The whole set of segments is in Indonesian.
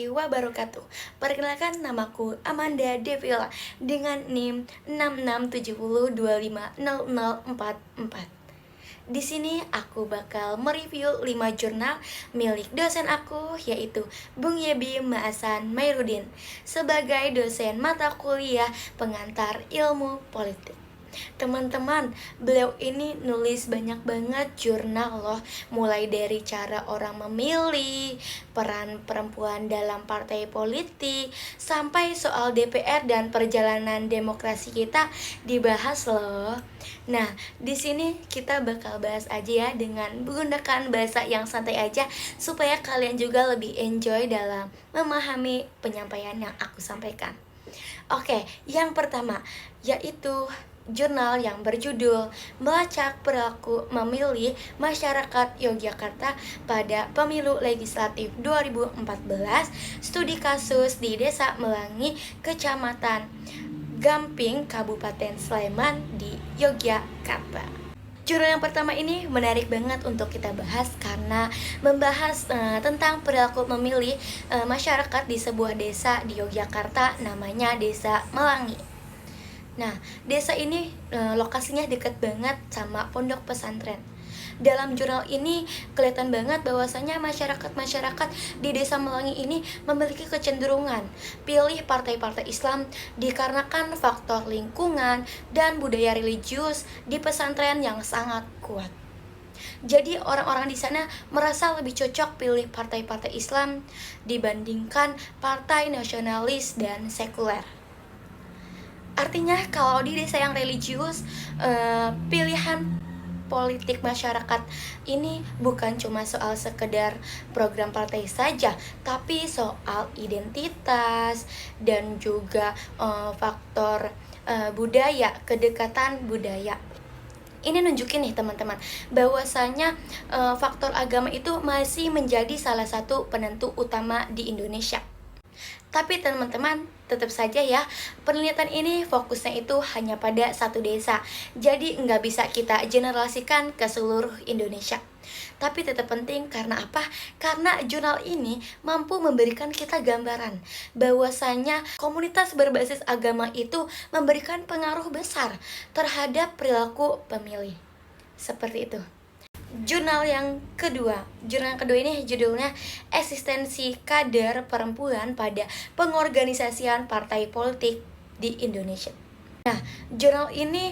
warahmatullahi wabarakatuh. Perkenalkan, namaku Amanda Devila dengan NIM 6670250044. Di sini aku bakal mereview 5 jurnal milik dosen aku, yaitu Bung Yebi Maasan Mairudin sebagai dosen mata kuliah pengantar ilmu politik. Teman-teman, beliau ini nulis banyak banget jurnal loh, mulai dari cara orang memilih, peran perempuan dalam partai politik, sampai soal DPR dan perjalanan demokrasi kita dibahas loh. Nah, di sini kita bakal bahas aja ya dengan menggunakan bahasa yang santai aja supaya kalian juga lebih enjoy dalam memahami penyampaian yang aku sampaikan. Oke, yang pertama yaitu jurnal yang berjudul Melacak Perilaku Memilih Masyarakat Yogyakarta pada Pemilu Legislatif 2014, Studi Kasus di Desa Melangi, Kecamatan Gamping, Kabupaten Sleman di Yogyakarta. Jurnal yang pertama ini menarik banget untuk kita bahas karena membahas tentang perilaku memilih masyarakat di sebuah desa di Yogyakarta, namanya Desa Melangi. Nah, desa ini lokasinya dekat banget sama pondok pesantren. Dalam jurnal ini kelihatan banget bahwasanya masyarakat di Desa Melangi ini memiliki kecenderungan pilih partai-partai Islam dikarenakan faktor lingkungan dan budaya religius di pesantren yang sangat kuat. Jadi orang-orang di sana merasa lebih cocok pilih partai-partai Islam dibandingkan partai nasionalis dan sekuler. Artinya kalau di desa yang religius, pilihan politik masyarakat ini bukan cuma soal sekedar program partai saja, tapi soal identitas dan juga faktor budaya, kedekatan budaya. Ini nunjukin nih teman-teman bahwasanya faktor agama itu masih menjadi salah satu penentu utama di Indonesia. Tapi teman-teman, tetap saja ya, penelitian ini fokusnya itu hanya pada satu desa. Jadi nggak bisa kita generalisasikan ke seluruh Indonesia. Tapi tetap penting karena apa? Karena jurnal ini mampu memberikan kita gambaran bahwasanya komunitas berbasis agama itu memberikan pengaruh besar terhadap perilaku pemilih. Seperti itu. Jurnal yang kedua ini judulnya Eksistensi Kader Perempuan pada Pengorganisasian Partai Politik di Indonesia. Nah, jurnal ini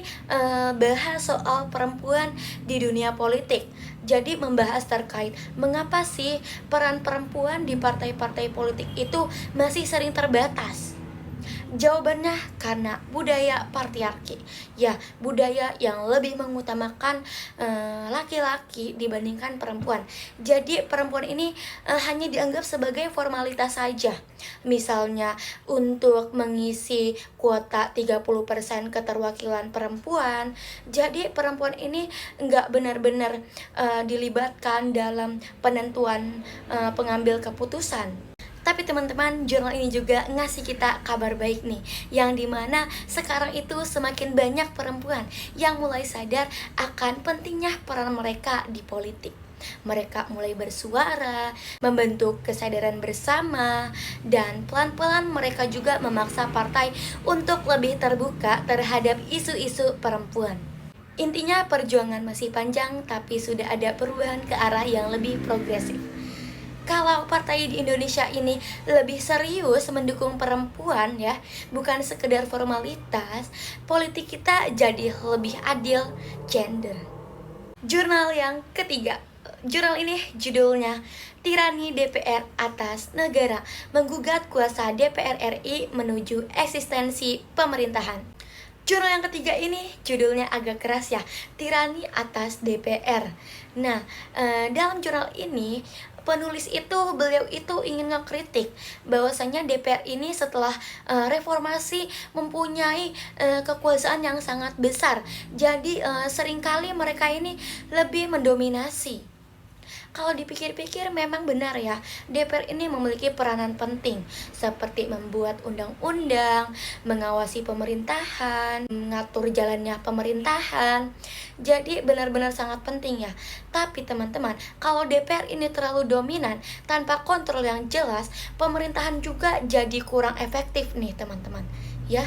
bahas soal perempuan di dunia politik. Jadi membahas terkait mengapa sih peran perempuan di partai-partai politik itu masih sering terbatas. Jawabannya karena budaya patriarki. Ya, budaya yang lebih mengutamakan laki-laki dibandingkan perempuan. Jadi perempuan ini hanya dianggap sebagai formalitas saja. Misalnya untuk mengisi kuota 30% keterwakilan perempuan. Jadi perempuan ini nggak benar-benar dilibatkan dalam penentuan pengambil keputusan. Tapi teman-teman, jurnal ini juga ngasih kita kabar baik nih, yang dimana sekarang itu semakin banyak perempuan yang mulai sadar akan pentingnya peran mereka di politik. Mereka mulai bersuara, membentuk kesadaran bersama, dan pelan-pelan mereka juga memaksa partai untuk lebih terbuka terhadap isu-isu perempuan. Intinya perjuangan masih panjang, tapi sudah ada perubahan ke arah yang lebih progresif. Kalau partai di Indonesia ini lebih serius mendukung perempuan ya, bukan sekedar formalitas, politik kita jadi lebih adil gender. Jurnal yang ketiga, jurnal ini judulnya Tirani DPR atas Negara Menggugat Kuasa DPR RI Menuju Eksistensi Pemerintahan. Jurnal yang ketiga ini judulnya agak keras ya, Tirani atas DPR. Nah, dalam jurnal ini beliau itu ingin ngekritik bahwasanya DPR ini setelah reformasi mempunyai kekuasaan yang sangat besar. Jadi seringkali mereka ini lebih mendominasi. Kalau dipikir-pikir memang benar ya, DPR ini memiliki peranan penting seperti membuat undang-undang, mengawasi pemerintahan, mengatur jalannya pemerintahan. Jadi benar-benar sangat penting ya. Tapi teman-teman, kalau DPR ini terlalu dominan tanpa kontrol yang jelas, pemerintahan juga jadi kurang efektif nih teman-teman. Ya,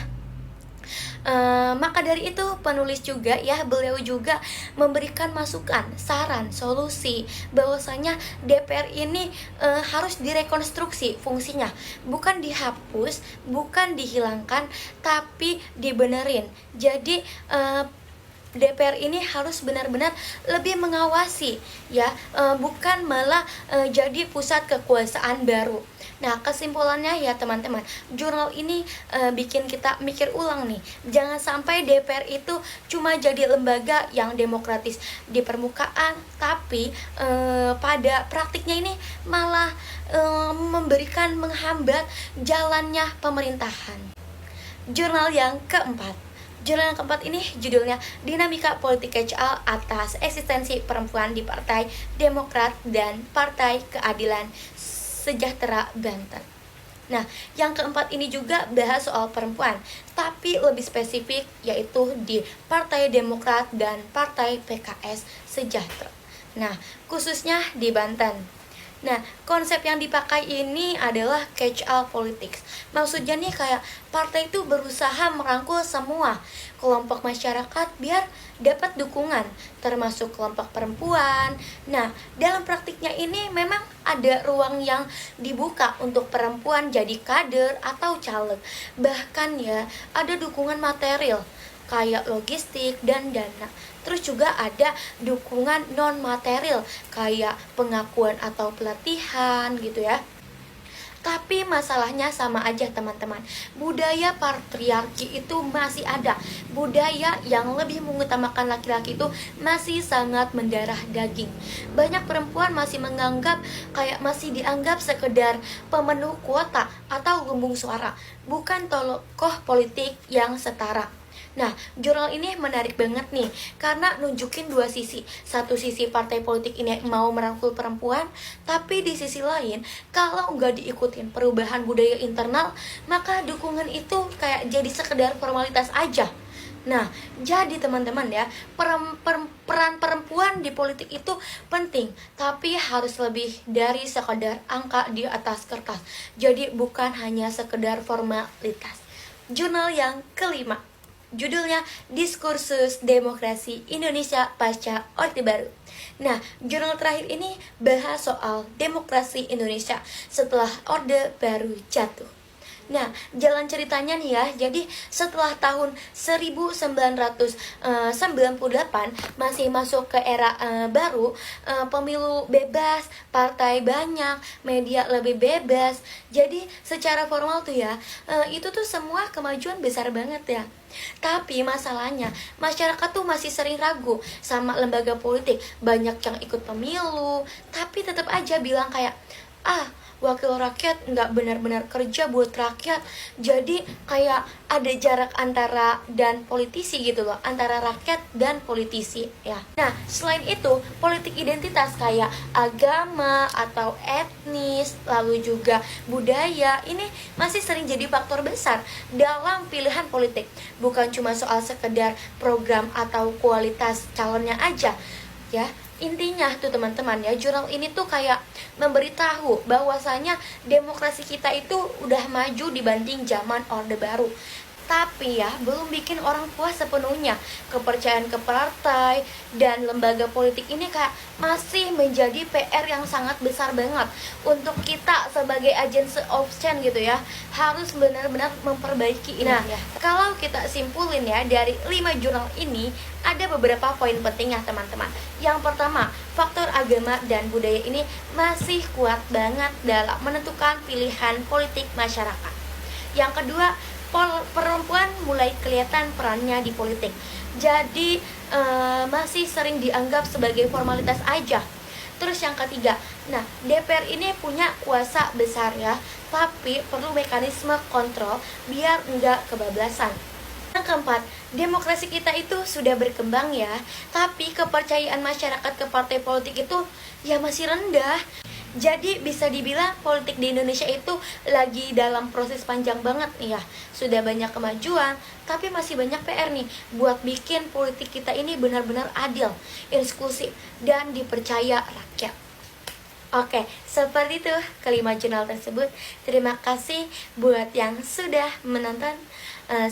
maka dari itu penulis juga ya, beliau juga memberikan masukan, saran, solusi bahwasanya DPR ini harus direkonstruksi fungsinya, bukan dihapus, bukan dihilangkan, tapi dibenerin. Jadi DPR ini harus benar-benar lebih mengawasi ya, bukan malah jadi pusat kekuasaan baru. Nah, kesimpulannya ya teman-teman, jurnal ini bikin kita mikir ulang nih. Jangan sampai DPR itu cuma jadi lembaga yang demokratis di permukaan, tapi pada praktiknya ini malah memberikan menghambat jalannya pemerintahan. Jurnal yang keempat. Jurnal yang keempat ini judulnya Dinamika Politik Catch-all atas eksistensi perempuan di Partai Demokrat dan Partai Keadilan Sejahtera Banten. Nah, yang keempat ini juga bahas soal perempuan, tapi lebih spesifik yaitu di Partai Demokrat dan Partai PKS Sejahtera. Nah, khususnya di Banten. Nah, konsep yang dipakai ini adalah catch-all politics. Maksudnya nih kayak partai itu berusaha merangkul semua kelompok masyarakat biar dapat dukungan, termasuk kelompok perempuan. Nah, dalam praktiknya ini memang ada ruang yang dibuka untuk perempuan jadi kader atau caleg. Bahkan ya, ada dukungan material kayak logistik dan dana. Terus juga ada dukungan non material kayak pengakuan atau pelatihan gitu ya. Tapi masalahnya sama aja teman-teman. Budaya patriarki itu masih ada. Budaya yang lebih mengutamakan laki-laki itu masih sangat mendarah daging. Banyak perempuan masih masih dianggap sekedar pemenuh kuota atau lumbung suara, bukan tokoh politik yang setara. Nah, jurnal ini menarik banget nih, karena nunjukin dua sisi. Satu sisi partai politik ini mau merangkul perempuan, tapi di sisi lain, kalau nggak diikutin perubahan budaya internal, maka dukungan itu kayak jadi sekedar formalitas aja. Nah, jadi teman-teman ya, peran perempuan di politik itu penting, tapi harus lebih dari sekedar angka di atas kertas. Jadi bukan hanya sekedar formalitas. Jurnal yang kelima, judulnya Diskursus Demokrasi Indonesia Pasca Orde Baru. Nah, jurnal terakhir ini bahas soal demokrasi Indonesia setelah Orde Baru jatuh. Nah, jalan ceritanya nih ya, jadi setelah tahun 1998 masih masuk ke era baru, pemilu bebas, partai banyak, media lebih bebas. Jadi secara formal tuh ya, itu tuh semua kemajuan besar banget ya. Tapi masalahnya, masyarakat tuh masih sering ragu sama lembaga politik. Banyak yang ikut pemilu, tapi tetap aja bilang kayak, wakil rakyat nggak benar-benar kerja buat rakyat. Jadi kayak ada jarak antara dan politisi gitu loh, antara rakyat dan politisi ya. Nah, selain itu, politik identitas kayak agama atau etnis, lalu juga budaya, ini masih sering jadi faktor besar dalam pilihan politik. Bukan cuma soal sekedar program atau kualitas calonnya aja ya. Intinya tuh teman-teman ya, jurnal ini tuh kayak memberitahu bahwasanya demokrasi kita itu udah maju dibanding zaman Orde Baru. Tapi ya, belum bikin orang puas sepenuhnya. Kepercayaan ke partai dan lembaga politik ini kayak masih menjadi PR yang sangat besar banget untuk kita sebagai agency of change gitu ya. Harus benar-benar memperbaiki ini. Nah, kalau kita simpulin ya, dari 5 jurnal ini ada beberapa poin penting ya teman-teman. Yang pertama, faktor agama dan budaya ini masih kuat banget dalam menentukan pilihan politik masyarakat. Yang kedua, perempuan mulai kelihatan perannya di politik. Jadi masih sering dianggap sebagai formalitas aja. Terus yang ketiga, nah DPR ini punya kuasa besar ya, tapi perlu mekanisme kontrol biar enggak kebablasan. Yang keempat, demokrasi kita itu sudah berkembang ya, tapi kepercayaan masyarakat ke partai politik itu ya masih rendah. Jadi bisa dibilang politik di Indonesia itu lagi dalam proses panjang banget nih ya. Sudah banyak kemajuan, tapi masih banyak PR nih buat bikin politik kita ini benar-benar adil, inklusif, dan dipercaya rakyat. Oke, seperti itu kelima jurnal tersebut. Terima kasih buat yang sudah menonton.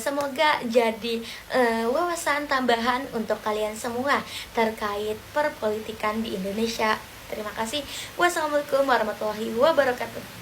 Semoga jadi wawasan tambahan untuk kalian semua terkait perpolitikan di Indonesia. Terima kasih. Wassalamualaikum warahmatullahi wabarakatuh.